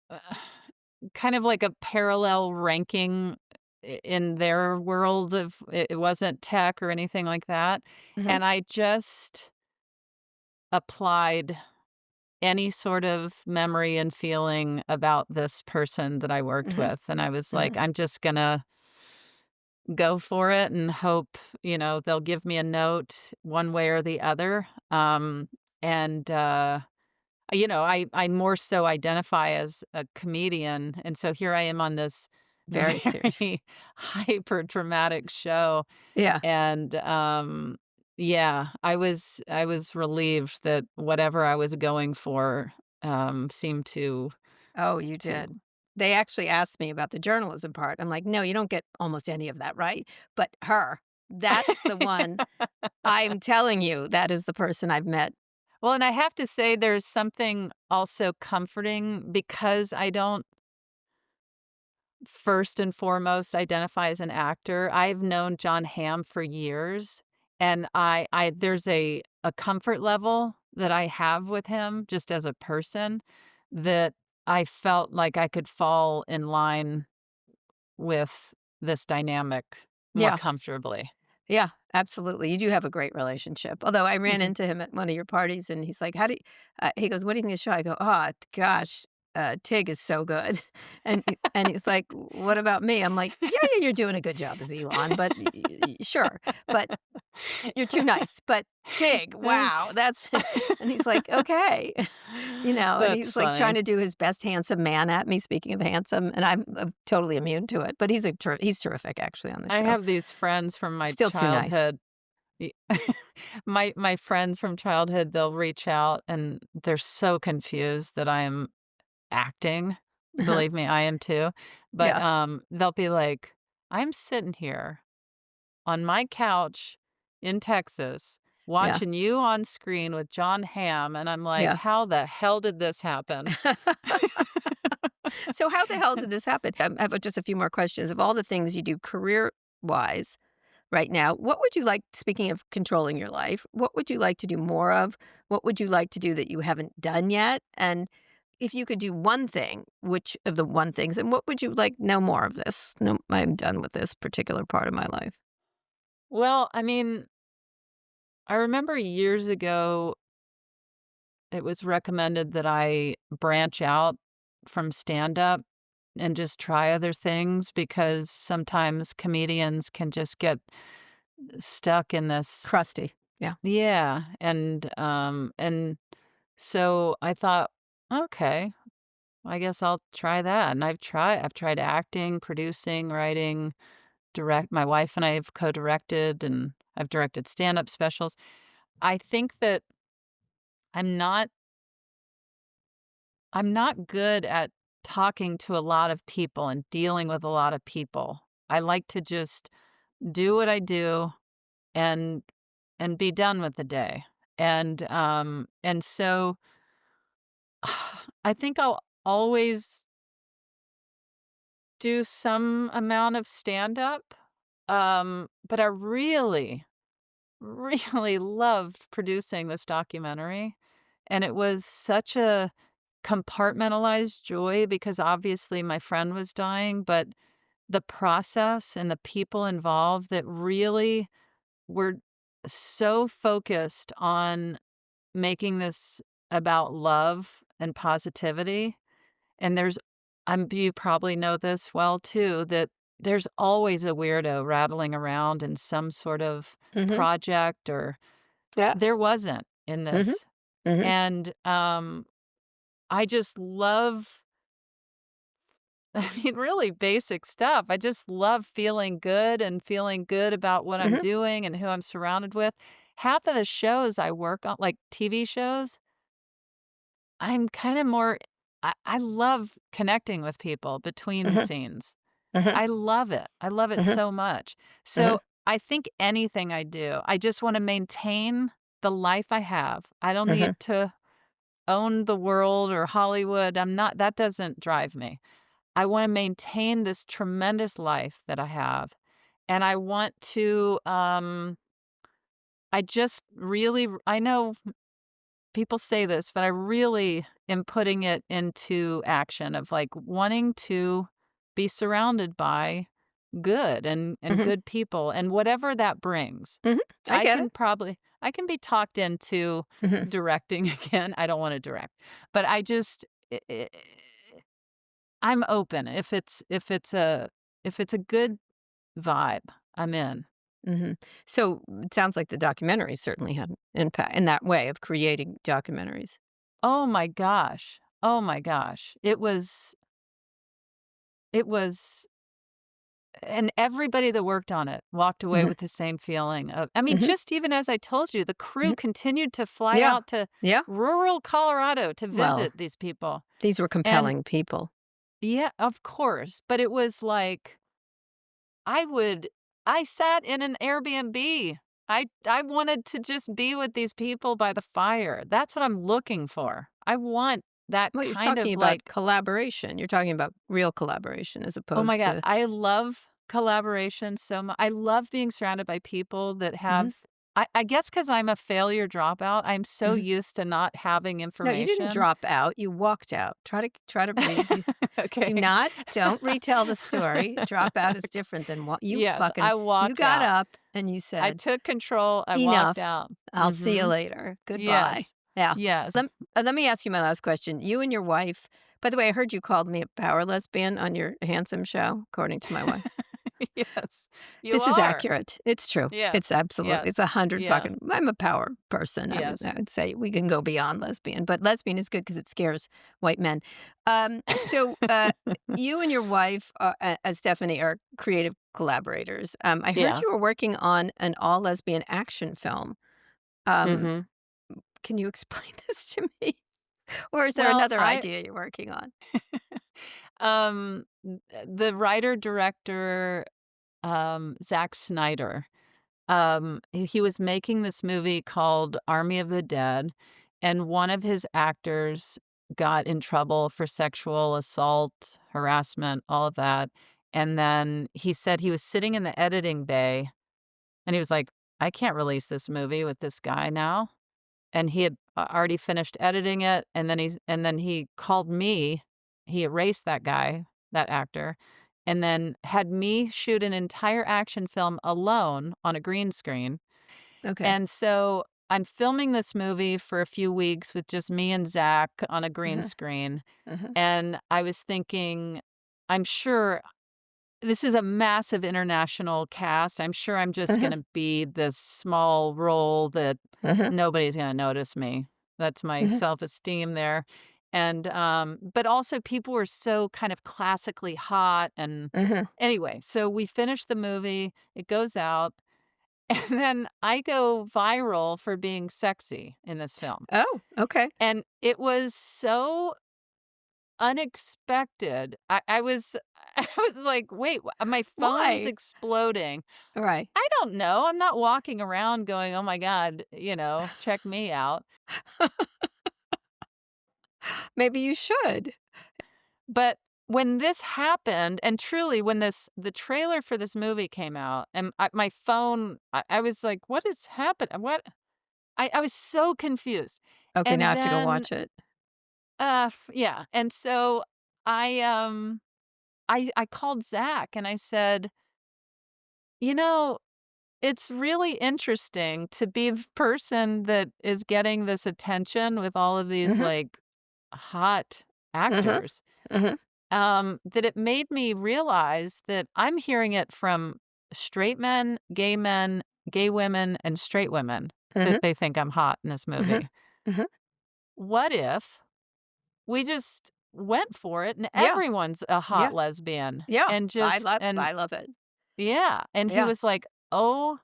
uh, kind of like a parallel ranking in their world of it wasn't tech or anything like that, Mhm, and I just applied any sort of memory and feeling about this person that I worked mhm, with, and I was like, mhm. "I'm just gonna go for it and hope, they'll give me a note one way or the other." And, I more so identify as a comedian, and so here I am on this Very serious. very hyper dramatic show, Yeah. and, yeah, I was relieved that whatever I was going for, seemed Oh, you to did. They actually asked me about the journalism part. I'm like, "No, you don't get almost any of that right." But her, that's the one. I'm telling you, that is the person I've met. Well, and I have to say there's something also comforting because I don't first and foremost identify as an actor. I've known John Hamm for years, and I there's a comfort level that I have with him just as a person that I felt like I could fall in line with this dynamic more Yeah. comfortably. Yeah, absolutely. You do have a great relationship. Although I ran Mhm. into him at one of your parties and he's like, "How do you," he goes, "What do you think of the show?" I go, "Oh, gosh, Tig is so good." And he's like, "What about me?" I'm like, "Yeah, yeah, you're doing a good job as Elon, but sure, but you're too nice. But Tig, wow, that's," and he's like, "Okay." And That's he's like trying funny. to do his best handsome man at me, speaking of handsome, and I'm totally immune to it. But he's terrific actually on the I show. have these friends from my Still too nice. childhood. Y my friends from childhood, they'll reach out, and they're so confused that I am acting. Believe me, I am too. But, Yeah, they'll be like, "I'm sitting here on my couch in Texas yeah, watching you on screen with John Hamm," and I'm like, yeah. "How the hell did this happen?" So how the hell did this happen? I have just a few more questions. Of all the things you do career-wise right now, what would you like, speaking of controlling your life, what would you like to do more of? What would you like to do that you haven't done yet? And if you could do one thing, which of the one things, and what would you like, no more of this? No, I'm done with this particular part of my life. Well, I mean, I remember years ago, it was recommended that I branch out from stand-up and just try other things because sometimes comedians can just get stuck in this. Crusty. Yeah. Yeah, and so I thought, "Okay, I guess I'll try that," and I've tried acting, producing, writing, my wife and I have co-directed, and I've directed stand-up specials. I think that I'm not I'm not good at talking to a lot of people and dealing with a lot of people. I like to just do what I do and be done with the day. And so I think I'll always do some amount of stand up. But I really, really loved producing this documentary. And it was such a compartmentalized joy because obviously my friend was dying, but the process and the people involved that really were so focused on making this about love and positivity. And you probably know this well too, that there's always a weirdo rattling around in some sort of Mm-hmm. project, or Yeah. there wasn't in this. Mm-hmm. And I just love, I mean, really basic stuff. I just love feeling good and feeling good about what I'm Mm-hmm. doing and who I'm surrounded with. Half of the shows I work on, like TV shows, I'm kind of more, I love connecting with people between Mm-hmm. scenes. Mm-hmm. I love it. I love it Mm-hmm. so much. Mm-hmm. So I think anything I do, I just want to maintain the life I have. I don't Mm-hmm. need to own the world or Hollywood. That doesn't drive me. I want to maintain this tremendous life that I have. And I want to, I just really, I know people say this, but I really am putting it into action of like wanting to be surrounded by good and Mm-hmm. good people and whatever that brings. Mm-hmm. I get it. I can be talked into Mm-hmm. directing again. I don't want to direct, but I'm open. If it's a good vibe, I'm in. Mm-hmm. So it sounds like the documentary certainly had an impact in that way of creating documentaries. Oh my gosh. Oh my gosh. It was and everybody that worked on it walked away Mm-hmm. with the same feeling of, I mean, Mm-hmm. just even as I told you, the crew Mm-hmm. continued to fly Yeah. out to Yeah. rural Colorado to Well, visit these people. these were And compelling people. yeah, of course. But it was like, I sat in an Airbnb. I wanted to just be with these people by the fire. That's what I'm looking for. I want that Well, you're kind talking of about like, collaboration. You're talking about real collaboration as oh my opposed God, to. I love collaboration so much. I love being surrounded by people that Mm-hmm. have, I guess because I'm a failure dropout, I'm so Mm-hmm. used to not having No, you didn't information. drop out. You walked out. Try to read. Okay. Don't retell the story. Drop out is Okay. different than what you Yes, fucking. I You walked got out. up and you I said, took control. I "Enough. walked out. I'll see you Mm-hmm. later. Goodbye." Yes. Yeah. Yes. Let me ask you my last question. You and your wife. By the way, I heard you called me a power lesbian on your handsome show, according to my wife. Yes. You This is are. accurate. It's true. It's Yes. absolute. It's Yes. 100 Yeah. fucking. I'm a power person. Yes. I would say we can go beyond lesbian, but lesbian is good because it scares white men. So you and your wife, Stephanie, are creative collaborators. I heard Yeah. you were working on an all-lesbian action film. Um, Mm-hmm. can you explain this to me? Or is there Well, another idea you're working on? the writer director, Zack Snyder, he was making this movie called Army of the Dead, and one of his actors got in trouble for sexual assault, harassment, all of that. And then he said he was sitting in the editing bay and he was like, I can't release this movie with this guy now. And he had already finished editing it, and then he called me. He erased that guy, that actor, and then had me shoot an entire action film alone on a green screen. Okay. And so I'm filming this movie for a few weeks with just me and Zach on a green Uh-huh. screen. Uh-huh. And I was thinking, I'm sure this is a massive international cast. I'm sure I'm just Uh-huh. going to be this small role that Uh-huh. nobody's going to notice me. That's my Uh-huh. self-esteem there. And but also people were so kind of classically hot. And Uh-huh. anyway, so we finished the movie, it goes out, and then I go viral for being sexy in this film. Oh, okay. And it was so unexpected. I was I was like, wait, my phone's Why? exploding. Right. I don't know. I'm not walking around going, oh my God, check me out. Maybe you should. But when this happened, and truly when the trailer for this movie came out, and my phone, I was like, what is happening? What? I was so confused. Okay, And now I have to go then, watch it. yeah. And so I called Zach and I said, it's really interesting to be the person that is getting this attention with all of these Mhm. like hot Mhm. actors. Mhm. That it made me realize that I'm hearing it from straight men, gay women, and straight women Mhm. that they think I'm hot in this Mhm. movie. Mhm. What if we just went for it and Yeah. everyone's a hot Yeah. lesbian Yeah. and just and I love it. yeah, and he Yeah. was like, "Oh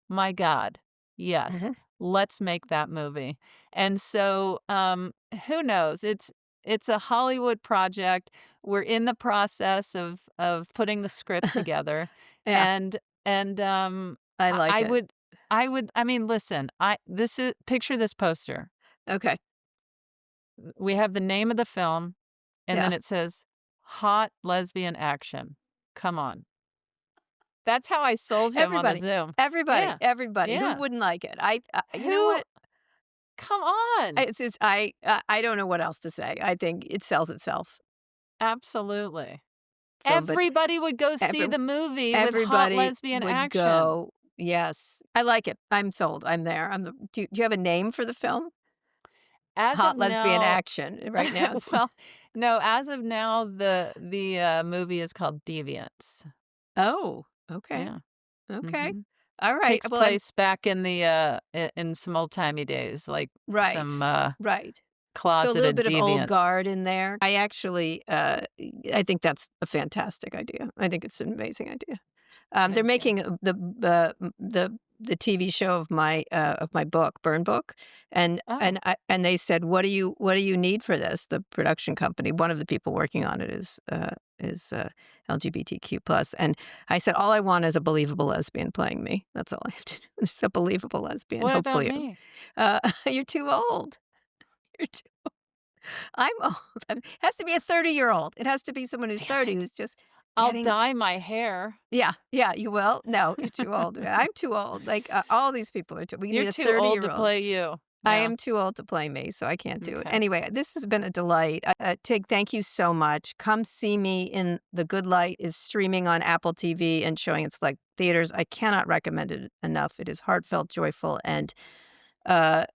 my God. Yes. Mhm. Let's make that movie." And so who knows? It's a Hollywood project. We're in the process of putting the script together. Yeah. And I I, like I it. would I mean, listen, I this is picture this poster. Okay. We have the name of the film, and Yeah. then it says hot lesbian action. Come on. That's how I sold him on a Everybody. Zoom. Everybody. Yeah. Everybody. Who Yeah. wouldn't like it? You know Who what? Come on. I don't know what else to say. I think it sells itself. Absolutely. But Everybody would go see every the movie with hot everybody lesbian would action. go. Yes. I like it. I'm sold. I'm there. Do you have a name for the film? As of Hot lesbian now, action right now. well, no, as of now, the movie is called Deviants. Oh, okay. Yeah. Okay. Mhm. All right. Takes Well, I'm place back in the in some old-timey days, like right. some Right. So a little closeted bit of old deviants. guard in there. I actually, I think that's a fantastic idea. I think it's an amazing idea. They're Thank you. making the TV show of my book, Burn Book, and Oh. and they said, what do you need for this? The production company, one of the people working on it is LGBTQ+, and I said, all I want is a believable lesbian playing me. That's all I have to do. It's a believable lesbian. What about Hopefully, me? you're too old. You're too. I'm old. It has to be a 30-year-old. It has to be someone who's Damn 30 it. who's just I'll getting. dye my hair. Yeah, yeah, you will? No, you're too old. I'm too old. Like, all these people are too. We need You're a too old to 30-year-old. play you. I Yeah. am too old to play me, so I can't do it. Okay. Anyway, this has been a delight. Tig, thank you so much. Come see me in The Good Light is streaming on Apple TV and showing in select theaters. I cannot recommend it enough. It is heartfelt, joyful, and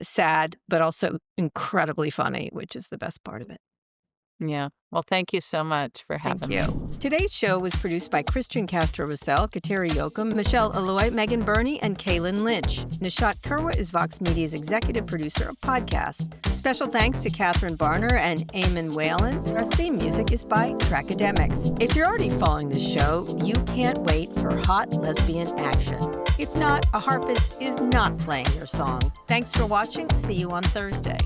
sad, but also incredibly funny, which is the best part of it. Yeah. Well, thank you so much for Thank having you. me. Today's show was produced by Christian Castro-Russell, Kateri Yoakum, Michelle Alloy, Megan Burney, and Kaylin Lynch. Nishat Kurwa is Vox Media's executive producer of podcasts. Special thanks to Catherine Barner and Eamon Whalen. Our theme music is by Trackademics. If you're already following this show, you can't wait for hot lesbian action. If not, a harpist is not playing your song. Thanks for watching. See you on Thursday.